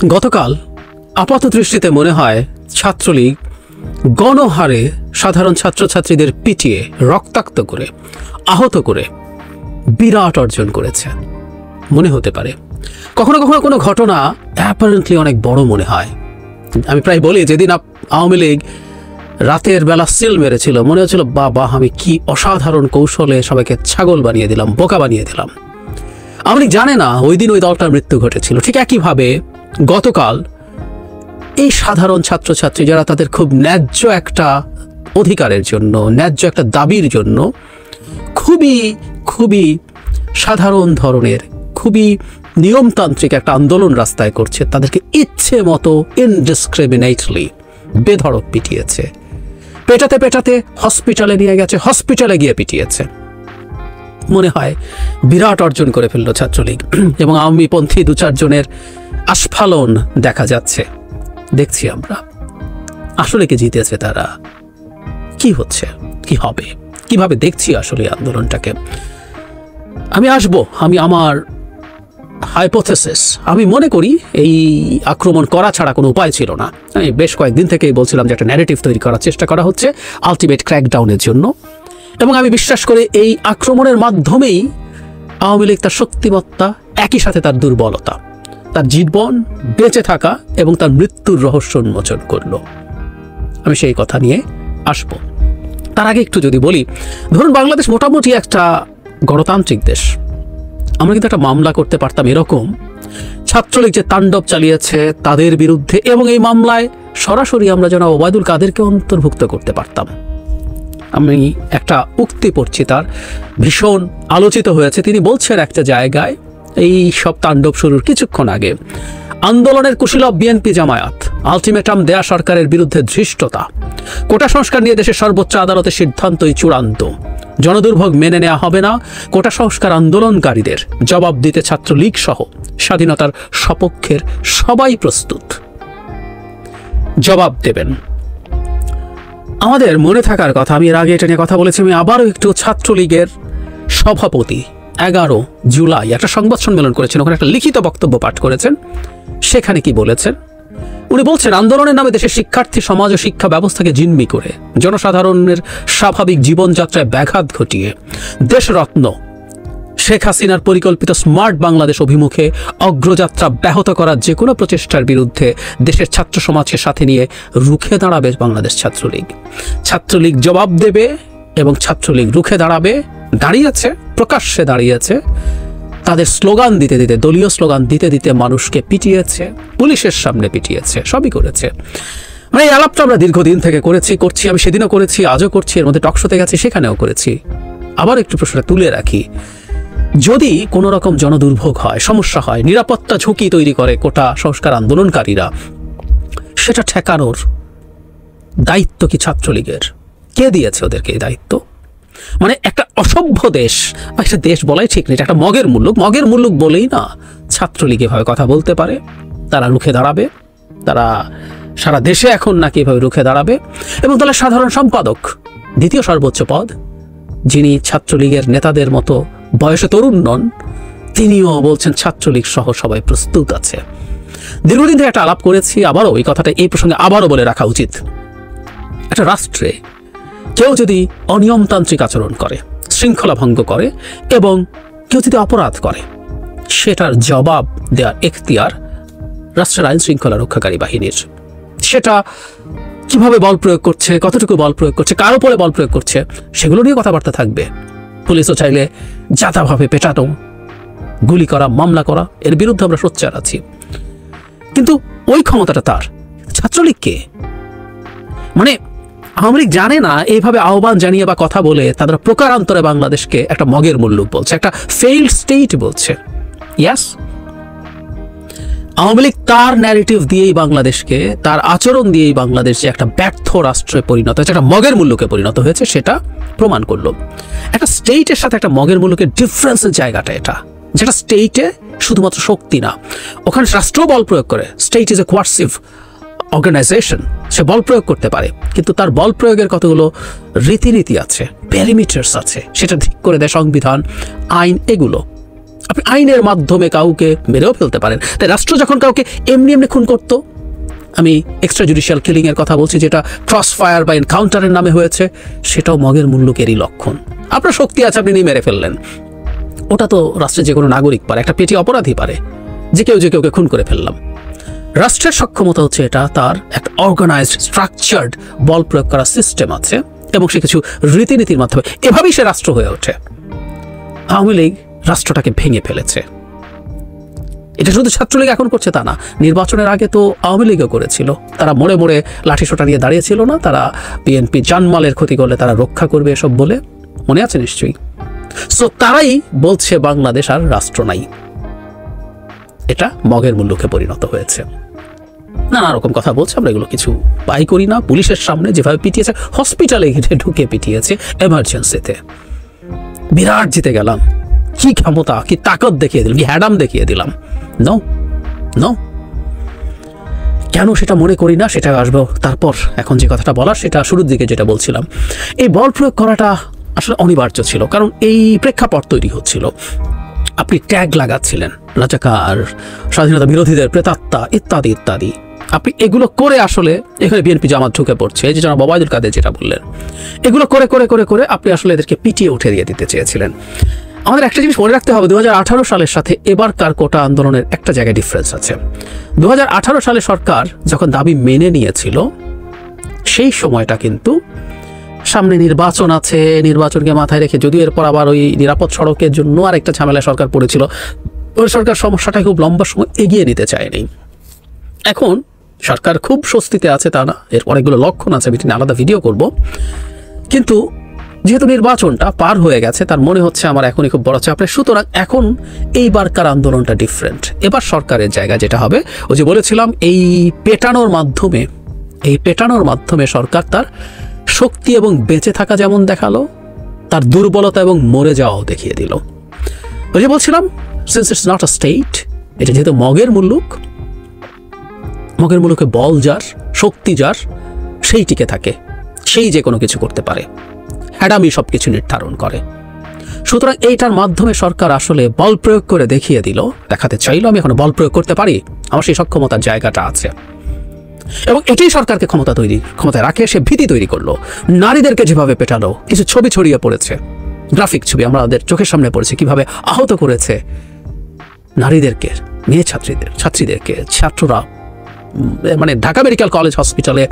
গতকাল আপাত দৃষ্টিতে মনে হয় ছাত্রলীগ গণহারে সাধারণ ছাত্রছাত্রীদের পিটিয়ে রক্তাক্ত করে আহত করে বিরাট অর্জন করেছে মনে হতে পারে। কখনো কখনো কোনো ঘটনা অ্যাপারেন্টলি অনেক বড় মনে হয়। আমি প্রায় বলি, যেদিন আওয়ামী লীগ রাতের বেলা সিল মেরেছিল, মনে হচ্ছিল বাবা আমি কি অসাধারণ কৌশলে সবাইকে ছাগল বানিয়ে দিলাম, বোকা বানিয়ে দিলাম। আওয়ামী লীগ জানে না ওই দিন ওই দলটার মৃত্যু ঘটেছিল। ঠিক একইভাবে গতকাল এই সাধারণ ছাত্রছাত্রী যারা তাদের খুব ন্যায্য একটা অধিকারের জন্য, ন্যায্য একটা দাবির জন্য খুবই খুবই সাধারণ ধরনের, খুবই নিয়মতান্ত্রিক একটা আন্দোলন রাস্তায় করছে, তাদেরকে ইচ্ছে মতো ইনডিসক্রিমিনেটলি বেধড়ক পিটিয়েছে। পেটাতে পেটাতে হসপিটালে নিয়ে গেছে, হসপিটালে গিয়ে পিটিয়েছে। মনে হয় বিরাট অর্জন করে ফেলল ছাত্রলীগ এবং আওয়ামীপন্থী 2-4 জনের আস্ফালন দেখা যাচ্ছে, দেখছি আমরা। আসলে কি জিতেছে তারা? কি হচ্ছে, কি হবে, কিভাবে দেখছি আসলে আন্দোলনটাকে? আমি আমার হাইপোথেসিস, আমি মনে করি এই আক্রমণ করা ছাড়া কোনো উপায় ছিল না। আমি বেশ কয়েকদিন থেকেই বলছিলাম যে একটা ন্যারেটিভ তৈরি করার চেষ্টা করা হচ্ছে আলটিমেট ক্র্যাকডাউনের জন্য, এবং আমি বিশ্বাস করি এই আক্রমণের মাধ্যমেই আওয়ামী লীগ তার শক্তিমত্তা, একই সাথে তার দুর্বলতা, তার জীবন বেঁচে থাকা এবং তার মৃত্যুর রহস্য উন্মোচন করল। আমি সেই কথা নিয়ে আসব। তার আগে একটু যদি বলি, ধরুন বাংলাদেশ মোটামুটি একটা গণতান্ত্রিক দেশ। আমরা কিন্তু একটা মামলা করতে পারতাম এরকম, ছাত্রলীগ যে তাণ্ডব চালিয়েছে তাদের বিরুদ্ধে, এবং এই মামলায় সরাসরি আমরা জনাব ওবায়দুল কাদেরকে অন্তর্ভুক্ত করতে পারতাম। আমি একটা উক্তি পড়ছি, তার ভীষণ আলোচিত হয়েছে। তিনি বলছেন একটা জায়গায় এই সব তাণ্ডব শুরুর কিছুক্ষণ আগে, আন্দোলনের কুশীলব বিএনপি জামায়াত, আলটিমেটাম দেয়া সরকারের বিরুদ্ধে ধৃষ্টতা, কোটা সংস্কার নিয়ে দেশের সর্বোচ্চ আদালতের সিদ্ধান্তই চূড়ান্ত, জনদুর্ভোগ মেনে নেওয়া হবে না, কোটা সংস্কার আন্দোলনকারীদের জবাব দিতে ছাত্রলীগ সহ স্বাধীনতার সপক্ষের সবাই প্রস্তুত, জবাব দেবেন। আমাদের মনে থাকার কথা, আমি এর আগে এটা নিয়ে কথা বলেছি, আমি আবারও একটু, ছাত্রলীগের সভাপতি 11 জুলাই একটা সংবাদ সম্মেলন করেছেন, ওখানে একটা লিখিত বক্তব্য পাঠ করেছেন। সেখানে কি বলেছেন? উনি বলছেন, আন্দোলনের নামে দেশের শিক্ষার্থী সমাজ ও শিক্ষা ব্যবস্থাকে জিম্মি করে, জনসাধারণের স্বাভাবিক জীবনযাত্রায় ব্যাঘাত ঘটিয়ে দেশরত্ন শেখ হাসিনার পরিকল্পিত স্মার্ট বাংলাদেশ অভিমুখে অগ্রযাত্রা ব্যাহত করার যে কোনো প্রচেষ্টার বিরুদ্ধে দেশের ছাত্র সমাজকে সাথে নিয়ে রুখে দাঁড়াবে বাংলাদেশ ছাত্রলীগ। ছাত্রলীগ জবাব দেবে এবং ছাত্রলীগ রুখে দাঁড়াবে, দাঁড়িয়েছে, প্রকাশ্যে দাঁড়িয়েছে। তাদের স্লোগান দিতে দিতে, দলীয় স্লোগান দিতে দিতে মানুষকে পিটিয়েছে, পুলিশের সামনে পিটিয়েছে, সবই করেছে। মানে এই আলাপটা আমরা দীর্ঘদিন থেকে করছি। আমি সেদিনও করেছি, আজও করছি, এর মধ্যে টকশোতে গেছি, সেখানেও করেছি। আবার একটু প্রশ্নটা তুলে রাখি, যদি কোনো রকম জনদুর্ভোগ হয়, সমস্যা হয়, নিরাপত্তা ঝুঁকি তৈরি করে কোটা সংস্কার আন্দোলনকারীরা, সেটা ঠেকানোর দায়িত্ব কি ছাত্রলীগের? কে দিয়েছে ওদেরকে এই দায়িত্ব? মানে একটা অসভ্য দেশ, বা একটা দেশ বলাই ঠিক নেই, একটা মগের মুল্লুক বলেই না ছাত্রলীগ এভাবে কথা বলতে পারে। তারা রুখে দাঁড়াবে, তারা সারা দেশে এখন নাকি এভাবে রুখে দাঁড়াবে। এবং দলের সাধারণ সম্পাদক, দ্বিতীয় সর্বোচ্চ পদ, যিনি ছাত্রলীগের নেতাদের মতো বয়সে তরুণ নন, তিনিও বলছেন ছাত্রলীগ সহ সবাই প্রস্তুত আছে। দীর্ঘদিন থেকে একটা আলাপ করেছি, আবারও এই কথাটা এই প্রসঙ্গে আবারও বলে রাখা উচিত। একটা রাষ্ট্রে কেউ যদি অনিয়মতান্ত্রিক আচরণ করে, শৃঙ্খলা ভঙ্গ করে, এবং কেউ যদি অপরাধ করে, সেটার জবাব দেওয়ার এখতিয়ার রাষ্ট্রের আইন শৃঙ্খলা রক্ষাকারী বাহিনীর। সেটা কিভাবে বল প্রয়োগ করছে, কতটুকু বল প্রয়োগ করছে, কার উপরে বল প্রয়োগ করছে, সেগুলো নিয়ে কথাবার্তা থাকবে। পুলিশও চাইলে যাতাভাবে পেটানো, গুলি করা, মামলা করা, এর বিরুদ্ধে আমরা সোচ্চার আছি। কিন্তু ওই ক্ষমতাটা তার। ছাত্রলীগকে, মানে আওয়ামী লীগ জানে না এইভাবে আহ্বান জানিয়ে বা কথা বলে তারা প্রকারান্তরে বাংলাদেশকে একটা মগের মুল্লুক বলছে, একটা ফেইল্ড স্টেট বলছে। ইয়াস, আওয়ামী লীগ তার ন্যারেটিভ দিয়েই বাংলাদেশকে, তার আচরণ দিয়েই বাংলাদেশ যে একটা ব্যর্থ রাষ্ট্রে পরিণত হয়েছে, একটা মগের মুল্লুকে পরিণত হয়েছে, সেটা প্রমাণ করলো। একটা স্টেটের সাথে একটা মগের মুল্লুকের ডিফারেন্সের জায়গাটা এটা, যেটা স্টেটে শুধুমাত্র শক্তি না, ওখানে রাষ্ট্র বল প্রয়োগ করে। State is a coercive organisation, সে বল প্রয়োগ করতে পারে, কিন্তু তার বল প্রয়োগের কতগুলো রীতিনীতি আছে, প্যারামিটার্স আছে, সেটা ঠিক করে দেয় সংবিধান, আইন, এগুলো। আপনি আইনের মাধ্যমে কাউকে মেরেও ফেলতে পারেন। তাই রাষ্ট্র যখন কাউকে এমনি এমনি খুন করত, আমি এক্সট্রা জুডিশিয়াল কিলিং এর কথা বলছি, যেটা ক্রস ফায়ার বা এনকাউন্টারের নামে হয়েছে, সেটাও মগের মুল্লুকেরই লক্ষণ। আপনার শক্তি আছে, আপনি নিয়ে মেরে ফেললেন, ওটা তো রাষ্ট্রের যে কোনো নাগরিক পারে, একটা পেটি অপরাধী পারে, যে কেউকে খুন করে ফেললাম। রাষ্ট্রের সক্ষমতা হচ্ছে এটা তার একটা অর্গানাইজড স্ট্রাকচার্ড বল প্রয়োগ করার সিস্টেম আছে, এবং সে কিছু রীতিনীতির মাধ্যমে এভাবেই সে রাষ্ট্র হয়ে ওঠে। আওয়ামী লীগ রাষ্ট্রটাকে ভেঙে ফেলেছে। এটা শুধু ছাত্রলীগ এখন করছে তা না, নির্বাচনের আগে তো আওয়ামী লীগও করেছিল। তারা মোড়ে মোড়ে লাঠিসোঁটা নিয়ে দাঁড়িয়েছিল না, তারা বিএনপি জানমালের ক্ষতি করলে তারা রক্ষা করবে এসব বলে, মনে আছে নিশ্চয়ই। সো তারাই বলছে বাংলাদেশ আর রাষ্ট্র নাই। এটা মগের মুল্লুকে পরিণত হয়েছে। নানা রকম কথা বলছে, আমরা এগুলো কিছু বাই করি না। পুলিশের সামনে যেভাবে পিটিয়েছে, হসপিটালে ঢুকে পিটিয়েছে, এমার্জেন্সিতে বিরাট জিতে গেলাম, কি ক্ষমতা, কি তাকত দেখিয়ে দিলাম, কি হ্যাডাম দেখিয়ে দিলাম। নো নো, কেন সেটা মনে করি না, সেটা আসবো তারপর। এখন যে কথাটা বলার, সেটা শুরুর দিকে যেটা বলছিলাম, এই বল প্রয়োগ করাটা আসলে অনিবার্য ছিল, কারণ এই প্রেক্ষাপট তৈরি হচ্ছিল। আপনি ট্যাগ লাগাচ্ছিলেন রাজাকার, স্বাধীনতা বিরোধীদের প্রেতাত্মা, ইত্যাদি ইত্যাদি। আপনি এগুলো করে আসলে এখানে বিএনপি জামাত ঢুকে পড়ছে, এই যে জনাব ওবায়দুল কাদের যেটা বললেন, এগুলো করে করে করে করে আপনি আসলে এদেরকে পিটিয়ে উঠে দিয়ে দিতে চেয়েছিলেন। আমাদের একটা জিনিস মনে রাখতে হবে, 2018 সালের সাথে এবারকার কোটা আন্দোলনের একটা জায়গায় ডিফারেন্স আছে। 2018 সালে সরকার যখন দাবি মেনে নিয়েছিল, সেই সময়টা কিন্তু সামনে নির্বাচন আছে, নির্বাচনকে মাথায় রেখে, যদিও এরপর আবার ওই নিরাপদ সড়কের জন্য আর একটা ঝামেলায় সরকার পড়েছিল, ওই সরকার সমস্যাটা খুব লম্বা সময় এগিয়ে নিতে চায়নি। এখন সরকার খুব স্বস্তিতে আছে তা না, এর অনেকগুলো লক্ষণ আছে, আমি আলাদা ভিডিও করব। কিন্তু যেহেতু নির্বাচনটা পার হয়ে গেছে, তার মনে হচ্ছে আমার এখনই খুব বড় চাপে। সুতরাং এখন এইবারকার আন্দোলনটা ডিফারেন্ট। এবার সরকারের জায়গা যেটা হবে, ওই যে বলেছিলাম, এই পেটানোর মাধ্যমে সরকার তার শক্তি এবং বেঁচে থাকা যেমন দেখালো, তার দুর্বলতা এবং মরে যাওয়াও দেখিয়ে দিল। ওই যে বলছিলাম, since it's not a state, এটা যেহেতু মগের মুল্লুকে বল যার, শক্তি যার, সেই টিকে থাকে, সেই যে কোনো কিছু করতে পারে, হ্যাডামি সব কিছু নির্ধারণ করে। সুতরাং এইটার মাধ্যমে সরকার আসলে বল প্রয়োগ করে দেখিয়ে দিল, দেখাতে চাইলো আমি এখন বল প্রয়োগ করতে পারি, আমার সেই সক্ষমতার জায়গাটা আছে। এবং এটাই সরকারকে ক্ষমতায় রাখে। সে ভীতি তৈরি করলো, নারীদেরকে যেভাবে পেটালো, কিছু ছবি ছড়িয়ে পড়েছে, গ্রাফিক ছবি আমাদের চোখের সামনে পড়েছে, কিভাবে আহত করেছে নারীদেরকে, মেয়ে ছাত্রীদেরকে, ছাত্ররা, মানে ঢাকা মেডিকেল কলেজ হসপিটালে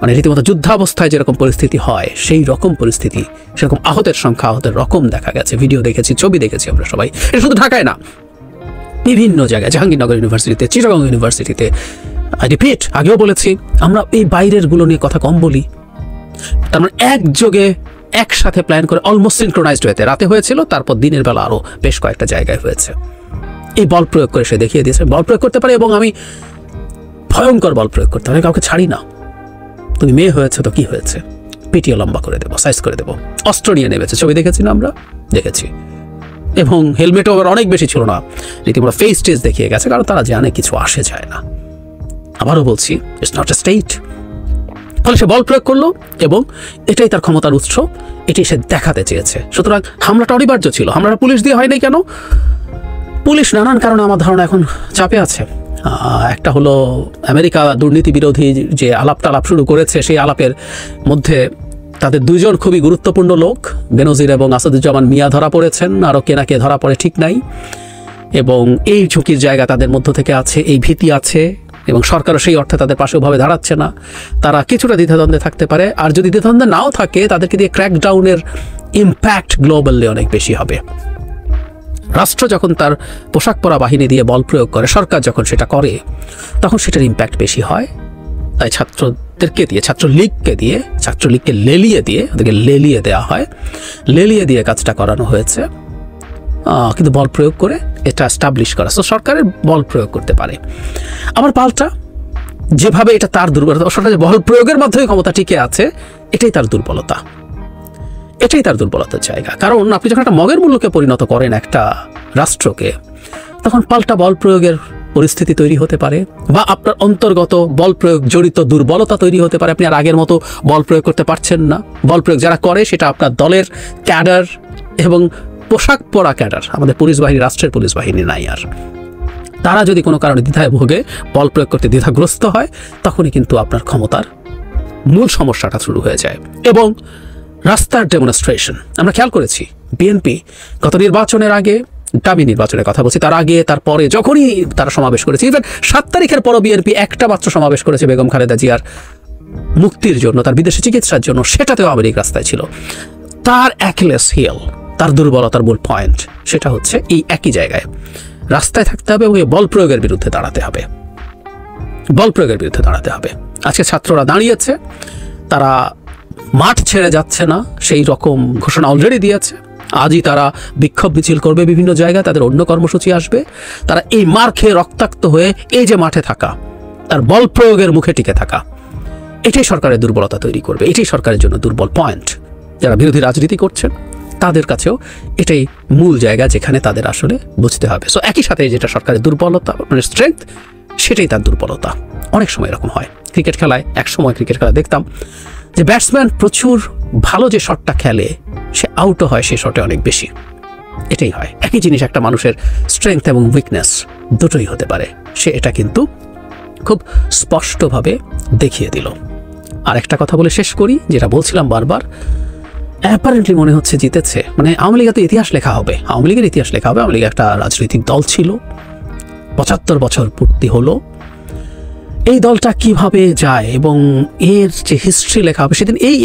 মানে রীতিমতো যুদ্ধাবস্থায় যেরকম পরিস্থিতি হয়, সেই রকম পরিস্থিতি, সেরকম আহতের সংখ্যা, আহতের রকম দেখা গেছে, ভিডিও দেখেছি, ছবি দেখেছি আমরা সবাই। এটা শুধু ঢাকায় না, বিভিন্ন জায়গায়, জাহাঙ্গীরনগর ইউনিভার্সিটিতে, চিটাগং ইউনিভার্সিটিতে। রিপিট, আগেও বলেছি, আমরা এই বাইরের গুলো নিয়ে কথা কম বলি। তার মানে একযোগে একসাথে প্ল্যান করে অলমোস্ট সিনক্রোনাইজড হয়েছে, রাতে হয়েছিল, তারপর দিনের বেলা আরো বেশ কয়েকটা জায়গায় হয়েছে। এই বল প্রয়োগ করে সে দেখিয়ে দিয়েছে বল প্রয়োগ করতে পারে, এবং আমি ভয়ঙ্কর বল প্রয়োগ করতে পারি, কাউকে ছাড়ি না। তুমি মেয়ে হয়েছে তো কি হয়েছে, পিটিয়ে লম্বা করে দেবো, সাইজ করে দেবো। অস্ত্র নিয়ে নেমেছে, ছবি দেখেছি না আমরা, দেখেছি। এবং হেলমেটও অনেক বেশি ছিল না, রীতিমতো ফেস টেস দেখিয়ে গেছে, কারণ তারা জানে কিছু আসে যায় না। আবারও বলছি, ইটস নট এ স্টেট। ফলে সে বল প্রয়োগ করলো, এবং এটাই তার ক্ষমতার উৎস, এটাই সে দেখাতে চেয়েছে। সুতরাং হামলাটা অনিবার্য ছিল। হামলাটা পুলিশ দিয়ে হয়নি কেন? পুলিশ নানান কারণে আমার ধারণা এখন চাপে আছে। একটা হলো আমেরিকা দুর্নীতি বিরোধী যে আলাপ শুরু করেছে, সেই আলাপের মধ্যে তাদের দুইজন খুবই গুরুত্বপূর্ণ লোক, বেনজির এবং আসাদুজ্জামান মিয়া ধরা পড়েছেন, আরও কেনাকে ধরা পড়ে ঠিক নাই। এবং এই ঝুঁকির জায়গা তাদের মধ্য থেকে আছে, এই ভীতি আছে, এবং সরকারও সেই অর্থে তাদের পাশে ওভাবে দাঁড়াচ্ছে না। তারা কিছুটা দ্বিধাদ্বন্দ্বে থাকতে পারে, আর যদি দ্বিধাদ্বন্দ্বে নাও থাকে, তাদেরকে দিয়ে ক্র্যাকডাউনের ইম্প্যাক্ট গ্লোবালি অনেক বেশি হবে। রাষ্ট্র যখন তার পোশাক পরা বাহিনী দিয়ে বল প্রয়োগ করে, সরকার যখন সেটা করে, তখন সেটার ইম্প্যাক্ট বেশি হয়। তাই ছাত্রদেরকে দিয়ে, ছাত্রলীগকে লেলিয়ে দিয়ে, ওদেরকে লেলিয়ে দেওয়া হয়, লেলিয়ে দিয়ে কাজটা করানো হয়েছে। কিন্তু বল প্রয়োগ করে এটা এস্টাবলিশ করা, তো সরকারের বল প্রয়োগ করতে পারে। আবার পাল্টা যেভাবে এটা তার দুর্বলতা, সরকার বল প্রয়োগের মাধ্যমে ক্ষমতা টিকে আছে, এটাই তার দুর্বলতা, এটাই তার দুর্বলতার জায়গা। কারণ আপনি যখন একটা মগের মুল্লুকে পরিণত করেন একটা রাষ্ট্রকে, তখন পাল্টা বল প্রয়োগের পরিস্থিতি তৈরি হতে পারে, বা আপনার অন্তর্গত বল প্রয়োগ জড়িত দুর্বলতা তৈরি হতে পারে। আপনি আর আগের মতো বল প্রয়োগ করতে পারছেন না। বল প্রয়োগ যারা করে, সেটা আপনার দলের ক্যাডার এবং পোশাক পরা ক্যাডার, আমাদের পুলিশ বাহিনী রাষ্ট্রের পুলিশ বাহিনী নাই আর, তারা যদি কোনো কারণে দ্বিধায় ভোগে, বল প্রয়োগ করতে দ্বিধাগ্রস্ত হয়, তখনই কিন্তু আপনার ক্ষমতার মূল সমস্যাটা শুরু হয়ে যায়। এবং রাস্তার ডেমনস্ট্রেশন আমরা খেয়াল করেছি, বিএনপি গত নির্বাচনের আগে, ডামি নির্বাচনের কথা বলছি, তার আগে তারপরে যখনই তারা সমাবেশ করেছে, ইভেন 7 তারিখের পরও বিএনপি একটা মাত্র সমাবেশ করেছে বেগম খালেদা জিয়ার মুক্তির জন্য, তার বিদেশে চিকিৎসার জন্য, সেটাতেও আওয়ামী লীগ রাস্তায় ছিল। তার অ্যাকিলেস হিল, তার দুর্বলতার মূল পয়েন্ট, সেটা হচ্ছে এই একই জায়গায় রাস্তায় থাকতে হবে এবং বল প্রয়োগের বিরুদ্ধে দাঁড়াতে হবে, বল প্রয়োগের বিরুদ্ধে দাঁড়াতে হবে। আজকে ছাত্ররা দাঁড়িয়েছে, তারা মাঠ ছেড়ে যাচ্ছে না, সেই রকম ঘোষণা অলরেডি দিয়েছে। আজই তারা বিক্ষোভ মিছিল করবে বিভিন্ন জায়গায়, তাদের অন্য কর্মসূচি আসবে। তারা এই মার খেয়ে রক্তাক্ত হয়ে এই যে মাঠে থাকা, তার বল প্রয়োগের মুখে টিকে থাকা, এটাই সরকারের দুর্বলতা তৈরি করবে, এটাই সরকারের জন্য দুর্বল পয়েন্ট। যারা বিরোধী রাজনীতি করছেন তাদের কাছেও এটাই মূল জায়গা যেখানে তাদের আসলে বুঝতে হবে। সো একই সাথে যেটা সরকারের দুর্বলতা, মানে স্ট্রেংথ, সেটাই তার দুর্বলতা। অনেক সময় এরকম হয় ক্রিকেট খেলায়, এক সময় ক্রিকেট খেলা দেখতাম যে ব্যাটসম্যান প্রচুর ভালো যে শটটা খেলে, সে আউটও হয় সেই শটে অনেক বেশি। এটাই হয়, একই জিনিস একটা মানুষের স্ট্রেংথ এবং উইকনেস দুটোই হতে পারে, সে এটা কিন্তু খুব স্পষ্টভাবে দেখিয়ে দিল। আর একটা কথা বলে শেষ করি, যেটা বলছিলাম বারবার, অ্যাপারেন্টলি মনে হচ্ছে জিতেছে, মানে আওয়ামী লীগের তো ইতিহাস লেখা হবে, আওয়ামী লীগের ইতিহাস লেখা হবে। আওয়ামী লীগ একটা রাজনৈতিক দল ছিল, 75 বছর পূর্তি হলো। এই দলটা কিভাবে যায় এবং এর যে হিস্ট্রি লেখা হবে সেদিন এই